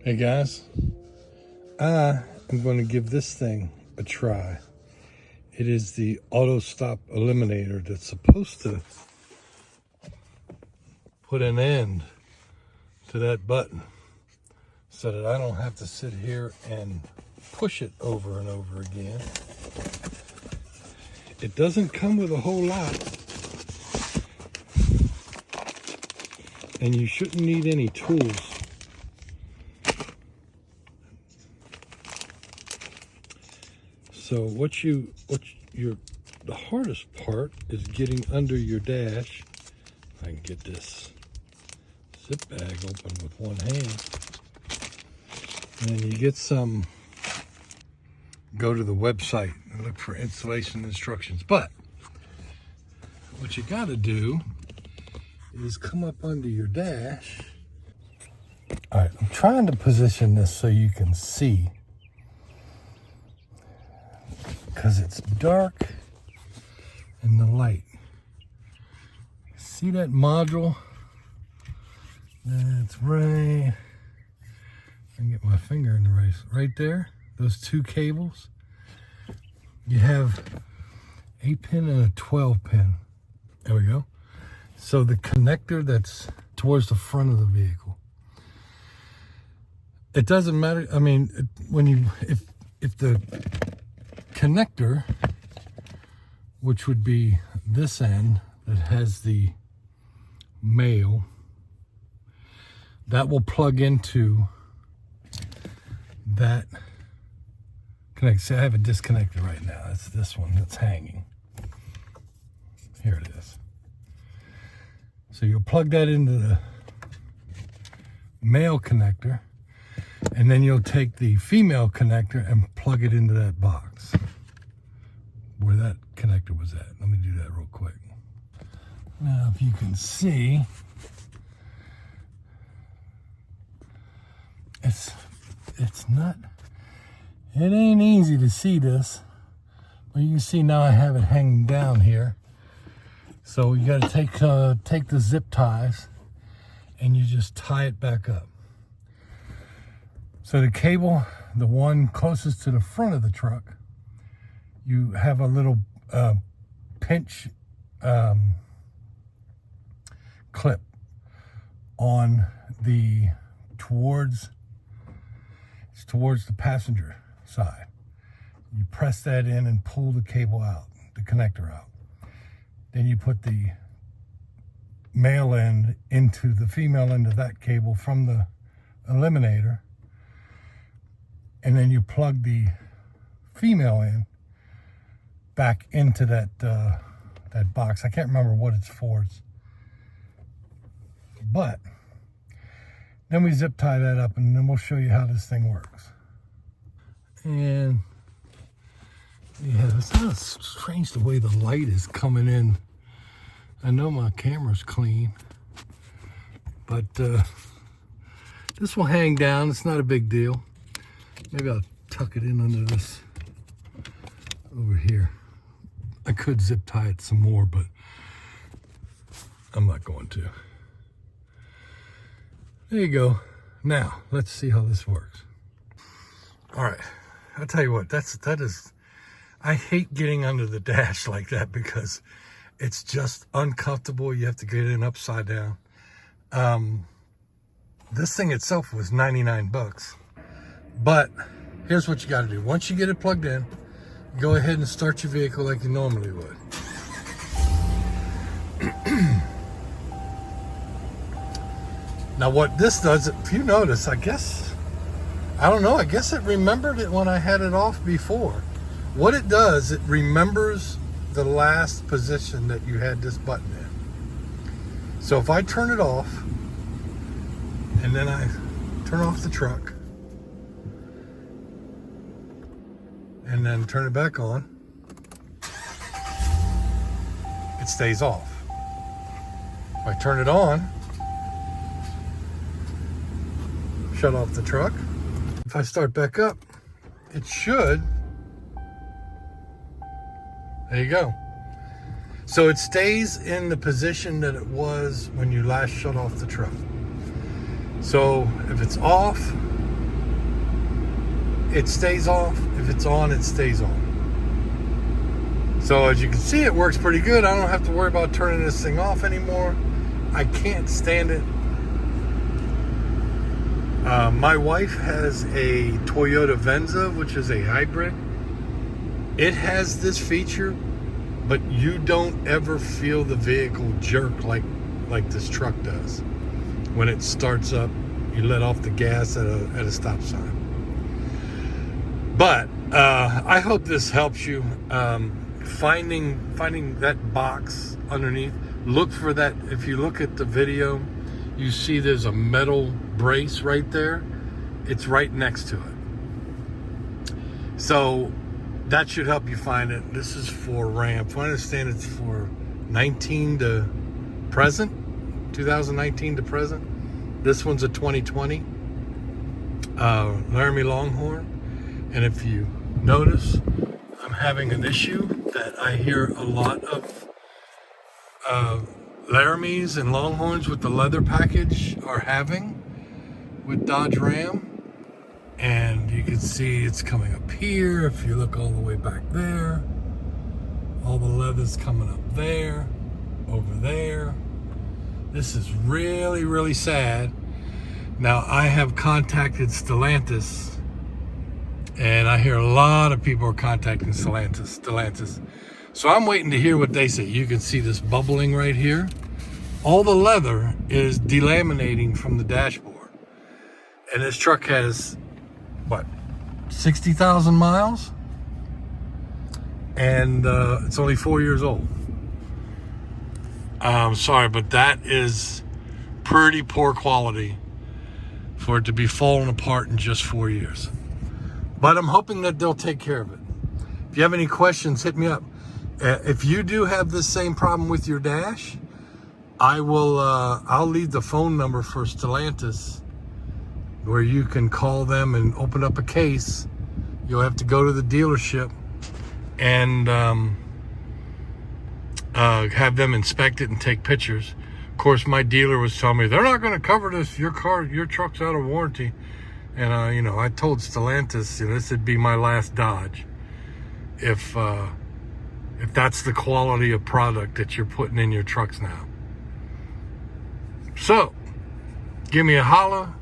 Hey guys, I am going to give this thing a try. It is the auto stop eliminator that's supposed to put an end to that button so that I don't have to sit here and push it over and over again. It doesn't come with a whole lot, and you shouldn't need any tools. So the hardest part is getting under your dash. If I can get this zip bag open with one hand. And then you get go to the website and look for installation instructions. But what you gotta do is come up under your dash. All right, I'm trying to position this so you can see, because it's dark in the light. See that module? That's right. I can get my finger in the race. Right there, those two cables. You have 8-pin and a 12-pin. There we go. So the connector that's towards the front of the vehicle. It doesn't matter. I mean, if the connector, which would be this end that has the male, that will plug into that connect. See, I have it disconnected right now. It's this one that's hanging. Here it is. So you'll plug that into the male connector, and then you'll take the female connector and plug it into that box where that connector was at. Let me do that real quick. Now, if you can see, it ain't easy to see this, but you can see now I have it hanging down here. So you got to take the zip ties and you just tie it back up. So the cable, the one closest to the front of the truck, you have a little pinch clip on the towards the passenger side. You press that in and pull the cable out, the connector out. Then you put the male end into the female end of that cable from the eliminator, and then you plug the female end back into that box. I can't remember what it's for, but then we zip tie that up, and then we'll show you how this thing works. And yeah, it's kind of strange the way the light is coming in. I know my camera's clean, but this will hang down. It's not a big deal. Maybe I'll tuck it in under this over here. I could zip tie it some more, but I'm not going to. There you go. Now, let's see how this works. All right. I'll tell you what, that is, I hate getting under the dash like that because it's just uncomfortable. You have to get in upside down. This thing itself was 99 bucks. But here's what you got to do. Once you get it plugged in, go ahead and start your vehicle like you normally would. Now what this does, if you notice, I guess it remembered it when I had it off before. What it does, it remembers the last position that you had this button in. So if I turn it off, and then I turn off the truck, and then turn it back on, it stays off. If I turn it on, shut off the truck. If I start back up, it should. There you go. So it stays in the position that it was when you last shut off the truck. So if it's off, it stays off. If it's on, it stays on. So as you can see, it works pretty good. I don't have to worry about turning this thing off anymore. I can't stand it. My wife has a Toyota Venza, which is a hybrid. It has this feature, but you don't ever feel the vehicle jerk like this truck does. When it starts up, you let off the gas at a stop sign. But I hope this helps you. Finding that box underneath. Look for that. If you look at the video, you see there's a metal brace right there. It's right next to it. So that should help you find it. This is for Ram. From what I understand, it's for 19 to present, 2019 to present. This one's a 2020 Laramie Longhorn. And if you notice, I'm having an issue that I hear a lot of Laramies and Longhorns with the leather package are having with Dodge Ram. And you can see it's coming up here. If you look all the way back there, all the leather's coming up there, over there. This is really, really sad. Now, I have contacted Stellantis, and I hear a lot of people are contacting Stellantis. So I'm waiting to hear what they say. You can see this bubbling right here. All the leather is delaminating from the dashboard. And this truck has, what, 60,000 miles? And it's only 4 years old. I'm sorry, but that is pretty poor quality for it to be falling apart in just 4 years. But I'm hoping that they'll take care of it. If you have any questions, hit me up. If you do have this same problem with your dash, I'll leave the phone number for Stellantis where you can call them and open up a case. You'll have to go to the dealership and have them inspect it and take pictures. Of course, my dealer was telling me they're not going to cover this. Your truck's out of warranty. And I told Stellantis, this would be my last Dodge if that's the quality of product that you're putting in your trucks now. So, give me a holler.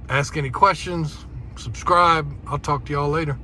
Ask any questions. Subscribe. I'll talk to y'all later.